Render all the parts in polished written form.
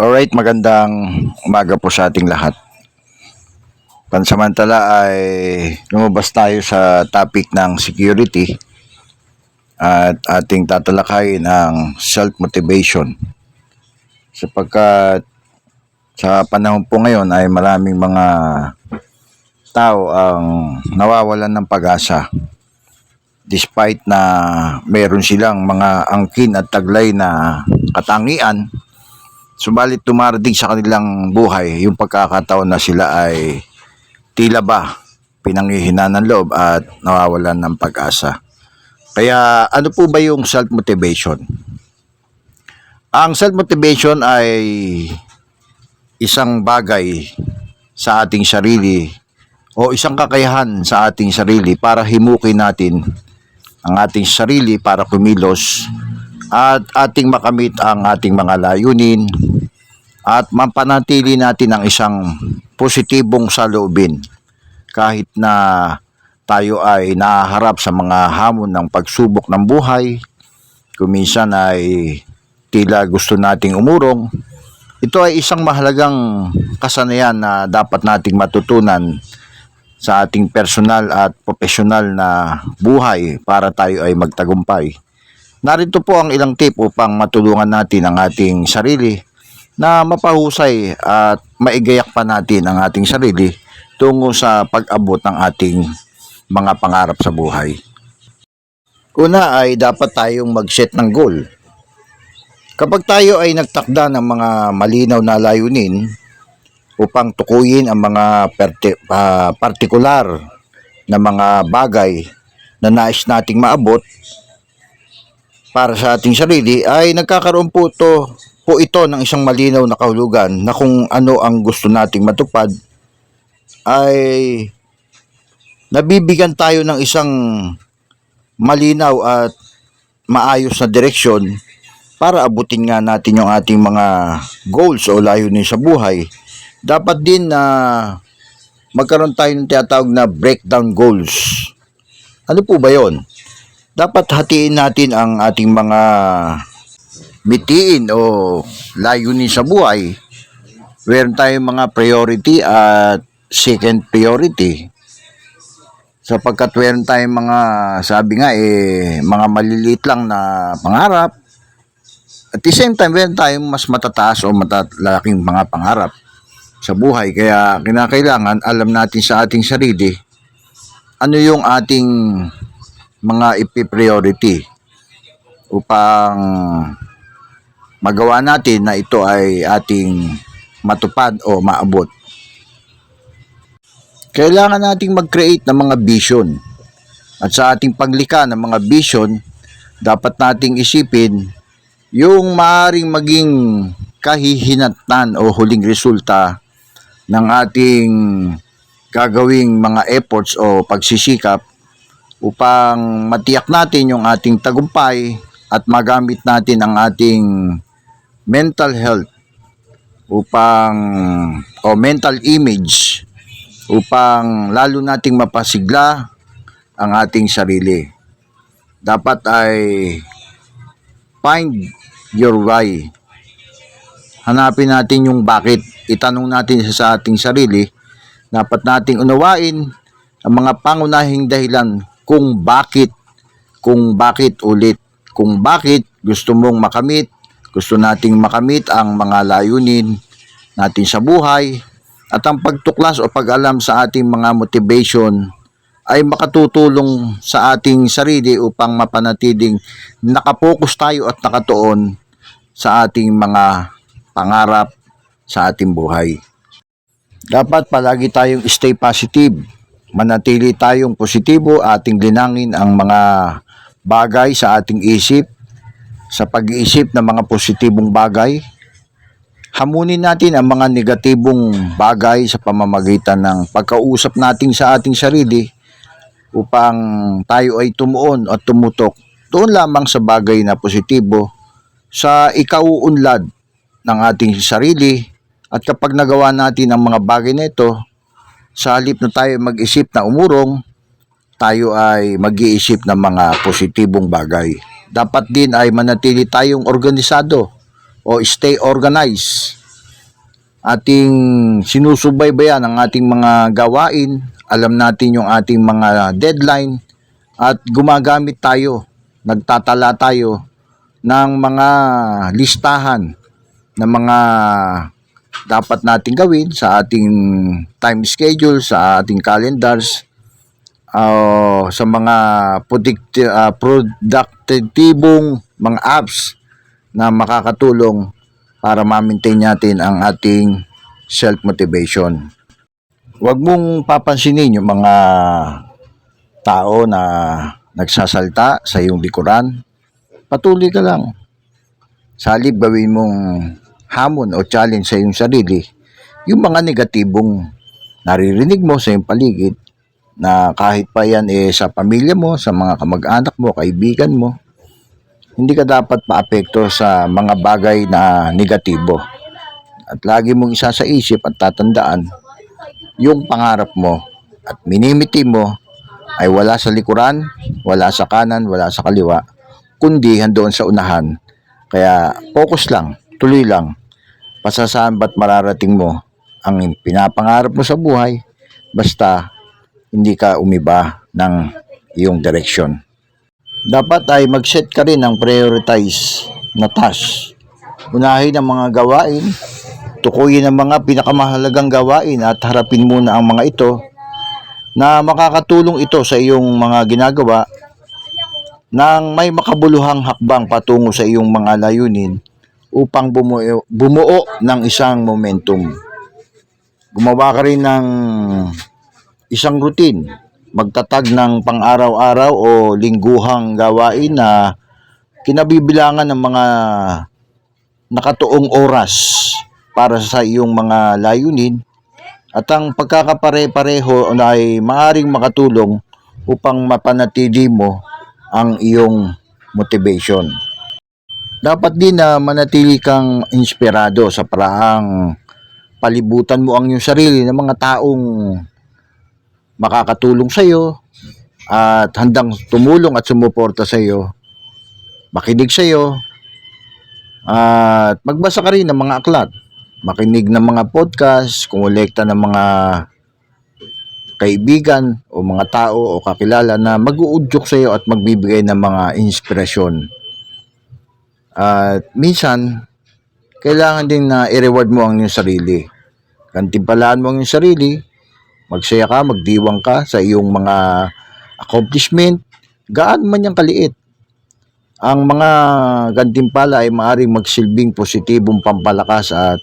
Alright, magandang umaga po sa ating lahat. Pansamantala ay lumabas tayo sa topic ng security at ating tatalakayin ang self-motivation. Sapagkat sa panahon po ngayon ay maraming mga tao ang nawawalan ng pag-asa despite na meron silang mga angkin at taglay na katangian. Subalit dumarating sa kanilang buhay yung pagkakataon na sila ay tila ba pinanghihina ng loob at nawawalan ng pag-asa. Kaya ano po ba yung self-motivation? Ang self-motivation ay isang bagay sa ating sarili o isang kakayahan sa ating sarili para himukin natin ang ating sarili para kumilos at ating makamit ang ating mga layunin at mapanatili natin ang isang positibong saloobin kahit na tayo ay nahaharap sa mga hamon ng pagsubok ng buhay. Kuminsan ay tila gusto nating umurong. Ito ay isang mahalagang kasanayan na dapat nating matutunan sa ating personal at profesional na buhay para tayo ay magtagumpay. Narito po ang ilang tip upang matulungan natin ang ating sarili na mapahusay at maigayak pa natin ang ating sarili tungo sa pag-abot ng ating mga pangarap sa buhay. Una ay dapat tayong mag-set ng goal. Kapag tayo ay nagtakda ng mga malinaw na layunin upang tukuyin ang mga partikular na mga bagay na nais nating maabot para sa ating sarili, ay nagkakaroon po ito ng isang malinaw na kahulugan na kung ano ang gusto nating matupad, ay nabibigyan tayo ng isang malinaw at maayos na direksyon para abutin nga natin yung ating mga goals o layunin sa buhay. Dapat din na magkaroon tayo ng tinatawag na breakdown goals. Ano po ba yon? Dapat hatiin natin ang ating mga bitiin o layunin sa buhay. Meron tayong mga priority at second priority. Sapagkat meron tayong mga, sabi nga mga maliliit lang na pangarap. At the same time, meron tayong mas matataas o matalaking mga pangarap sa buhay. Kaya kinakailangan alam natin sa ating sarili ano yung ating mga ipi-priority upang magawa natin na ito ay ating matupad o maabot. Kailangan nating mag-create ng mga vision. At sa ating paglikha ng mga vision, dapat nating isipin yung maaaring maging kahihinatnan o huling resulta ng ating gagawing mga efforts o pagsisikap upang matiyak natin yung ating tagumpay at magamit natin ang ating mental health o mental image upang lalo nating mapasigla ang ating sarili. Dapat ay find your why. Hanapin natin yung bakit. Itanong natin sa ating sarili. Dapat nating unawain ang mga pangunahing dahilan kung bakit ulit, kung bakit gusto mong makamit, gusto nating makamit ang mga layunin natin sa buhay, at ang pagtuklas o pag-alam sa ating mga motivation ay makatutulong sa ating sarili upang mapanatiling nakapokus tayo at nakatuon sa ating mga pangarap sa ating buhay. Dapat palagi tayong stay positive. Manatili tayong positibo, ating linangin ang mga bagay sa ating isip. Sa pag-iisip ng mga positibong bagay, hamunin natin ang mga negatibong bagay sa pamamagitan ng pagkausap natin sa ating sarili upang tayo ay tumuon at tumutok doon lamang sa bagay na positibo sa ikauunlad ng ating sarili. At kapag nagawa natin ang mga bagay na ito, sa halip na tayo mag-isip na umurong, tayo ay mag-iisip ng mga positibong bagay. Dapat din ay manatili tayong organisado o stay organized ating sinusubaybayan ang ating mga gawain, alam natin yung ating mga deadline, at gumagamit tayo, nagtatala tayo ng mga listahan ng mga dapat nating gawin sa ating time schedule, sa ating calendars, sa mga produktibong mga apps na makakatulong para ma-maintain natin ang ating self-motivation. Huwag mong papansinin yung mga tao na nagsasalta sa iyong likuran. Patuloy ka lang. Sa halip gawin mong hamon o challenge sa iyong sarili yung mga negatibong naririnig mo sa iyong paligid, na kahit pa yan sa pamilya mo, sa mga kamag-anak mo, kaibigan mo, hindi ka dapat paapekto sa mga bagay na negatibo. At lagi mong isa sa isip at tatandaan, yung pangarap mo at minimiti mo ay wala sa likuran, wala sa kanan, wala sa kaliwa, kundi handoon sa unahan. Kaya focus lang, tuloy lang. Pasasaan ba't mararating mo ang pinapangarap mo sa buhay, basta hindi ka umiba ng iyong direksyon. Dapat ay mag-set ka rin ng prioritize na task. Unahin ang mga gawain, tukuyin ang mga pinakamahalagang gawain at harapin muna ang mga ito na makakatulong ito sa iyong mga ginagawa nang may makabuluhang hakbang patungo sa iyong mga layunin upang bumuo ng isang momentum. Gumawa ka rin ng isang routine, magtatag ng pang-araw-araw o lingguhang gawain na kinabibilangan ng mga nakatuong oras para sa iyong mga layunin, at ang pagkakapare-pareho ay maaaring makatulong upang mapanatili mo ang iyong motivation. Dapat din na manatili kang inspirado sa paraang palibutan mo ang iyong sarili ng mga taong makakatulong sa iyo at handang tumulong at sumuporta sa iyo, makinig sa iyo, at magbasa ka rin ng mga aklat, makinig ng mga podcast, kumolekta ng mga kaibigan o mga tao o kakilala na mag-uudyok sa iyo at magbibigay ng mga inspirasyon. At minsan, kailangan din na i-reward mo ang iyong sarili. Gantimpalaan mo ang iyong sarili, magsaya ka, magdiwang ka sa iyong mga accomplishment, gaano man yung kaliit. Ang mga gantimpala ay maaaring magsilbing positibong pampalakas at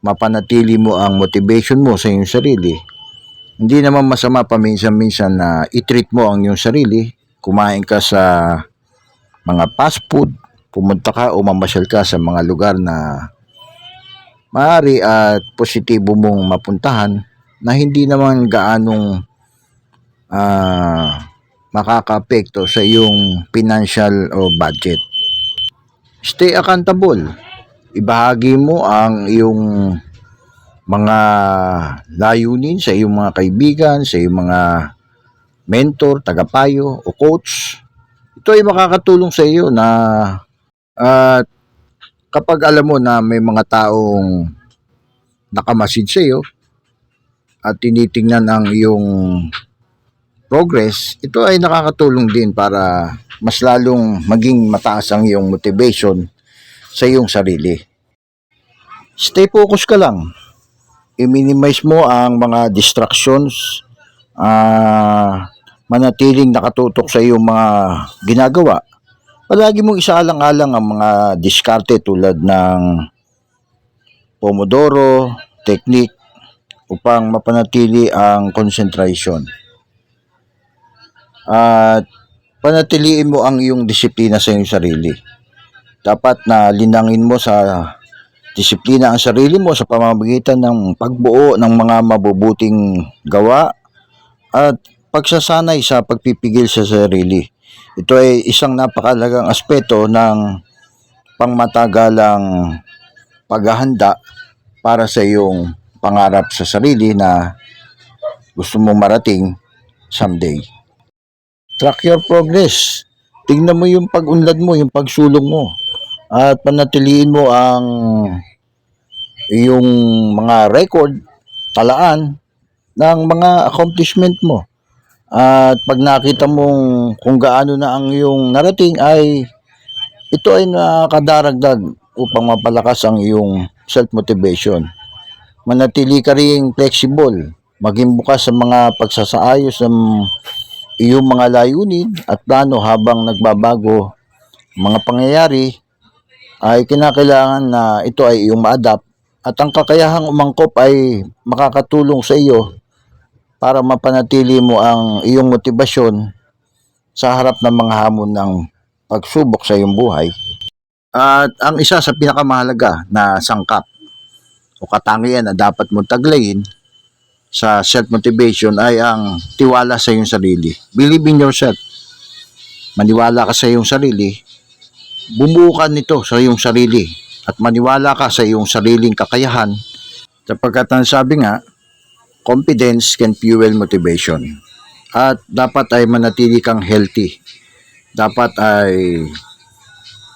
mapanatili mo ang motivation mo sa iyong sarili. Hindi naman masama paminsan-minsan na i-treat mo ang iyong sarili, kumain ka sa mga fast food, pumunta ka o mamasyal ka sa mga lugar na maaari at positibo mong mapuntahan na hindi naman gaanong makaka-apekto sa iyong financial o budget. Stay accountable. Ibahagi mo ang iyong mga layunin sa iyong mga kaibigan, sa iyong mga mentor, tagapayo o coach. Ito ay makakatulong sa iyo na kapag alam mo na may mga taong nakamasid sa iyo at tinitingnan ang iyong progress, ito ay nakakatulong din para mas lalong maging mataas ang iyong motivation sa iyong sarili. Stay focus ka lang. I-minimize mo ang mga distractions, manatiling nakatutok sa iyong mga ginagawa. Palagi mong isaalang-alang ang mga diskarte tulad ng Pomodoro technique upang mapanatili ang concentration. At panatiliin mo ang iyong disiplina sa iyong sarili. Dapat na linangin mo sa disiplina ang sarili mo sa pamamagitan ng pagbuo ng mga mabubuting gawa at pagsasanay sa pagpipigil sa sarili. Ito ay isang napakalagang aspeto ng pangmatagalang paghahanda para sa iyong pangarap sa sarili na gusto mong marating someday. Track your progress. Tingnan mo yung pag-unlad mo, yung pagsulong mo. At panatiliin mo ang yung mga record, talaan ng mga accomplishment mo. At pag nakita mong kung gaano na ang iyong narating ay ito ay nakadaragdag upang mapalakas ang iyong self-motivation. Manatili ka ring flexible, maging bukas sa mga pagsasaayos ng iyong mga layunin at plano habang nagbabago mga pangyayari ay kinakailangan na ito ay iyong ma-adapt at ang kakayahang umangkop ay makakatulong sa iyo para mapanatili mo ang iyong motibasyon sa harap ng mga hamon ng pagsubok sa iyong buhay. At ang isa sa pinakamahalaga na sangkap o katangian na dapat mong taglayin sa self-motivation ay ang tiwala sa iyong sarili. Believe in yourself. Maniwala ka sa iyong sarili, bumuo ka nito sa iyong sarili at maniwala ka sa iyong sariling kakayahan sapagkat ang sabi nga, confidence can fuel motivation. At dapat ay manatili kang healthy. Dapat ay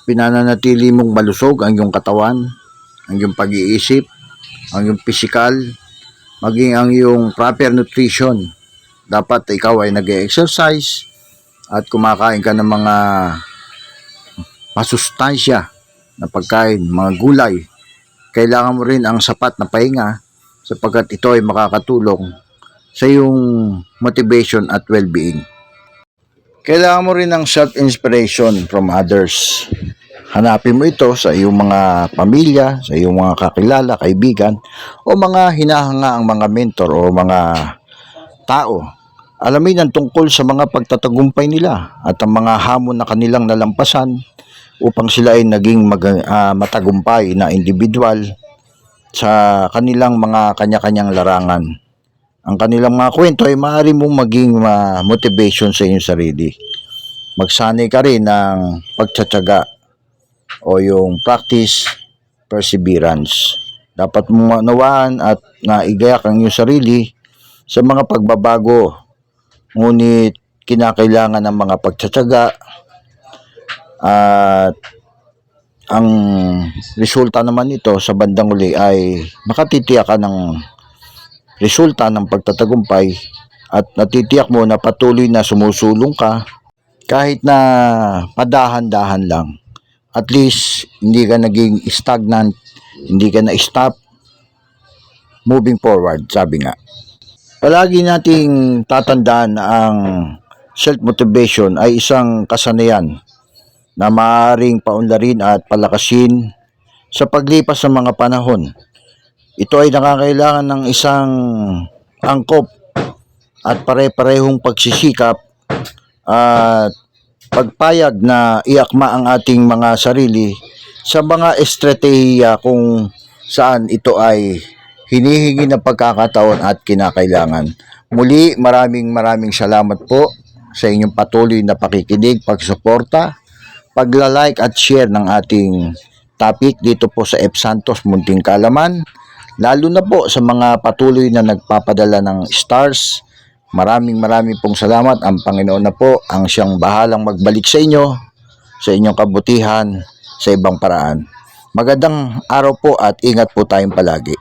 pinananatili mong malusog ang iyong katawan, ang iyong pag-iisip, ang iyong physical, maging ang iyong proper nutrition. Dapat ikaw ay nag-exercise at kumakain ka ng mga masustansya na pagkain, mga gulay. Kailangan mo rin ang sapat na pahinga sapagkat ito ay makakatulong sa iyong motivation at well-being. Kailangan mo rin ng self-inspiration from others. Hanapin mo ito sa iyong mga pamilya, sa iyong mga kakilala, kaibigan, o mga hinahanga ang mga mentor o mga tao. Alamin ang tungkol sa mga pagtatagumpay nila at ang mga hamon na kanilang nalampasan upang sila ay naging matagumpay na individual sa kanilang mga kanya-kanyang larangan. Ang kanilang mga kwento ay maaari mong maging motivation sa iyong sarili. Magsanay ka rin ng pagtsatsaga o yung practice perseverance. Dapat mong maunawaan at naigayak ang iyong sarili sa mga pagbabago. Ngunit kinakailangan ng mga pagtsatsaga at ang resulta naman ito sa bandang uli ay makatitiyak ka ng resulta ng pagtatagumpay at natitiyak mo na patuloy na sumusulong ka kahit na padahan-dahan lang. At least hindi ka naging stagnant, hindi ka na-stop, moving forward, sabi nga. Palagi nating tatandaan na ang self-motivation ay isang kasanayan na maaaring paunlarin at palakasin sa paglipas ng mga panahon. Ito ay nakakailangan ng isang angkop at pare-parehong pagsisikap at pagpayag na iakma ang ating mga sarili sa mga estratehiya kung saan ito ay hinihingi ng pagkakataon at kinakailangan. Muli, maraming salamat po sa inyong patuloy na pakikinig, pagsuporta, pagla-like at share ng ating topic dito po sa F. Santos Munting Kaalaman. Lalo na po sa mga patuloy na nagpapadala ng stars. Maraming pong salamat. Ang Panginoon na po ang siyang bahalang magbalik sa inyo, sa inyong kabutihan, sa ibang paraan. Magandang araw po at ingat po tayong palagi.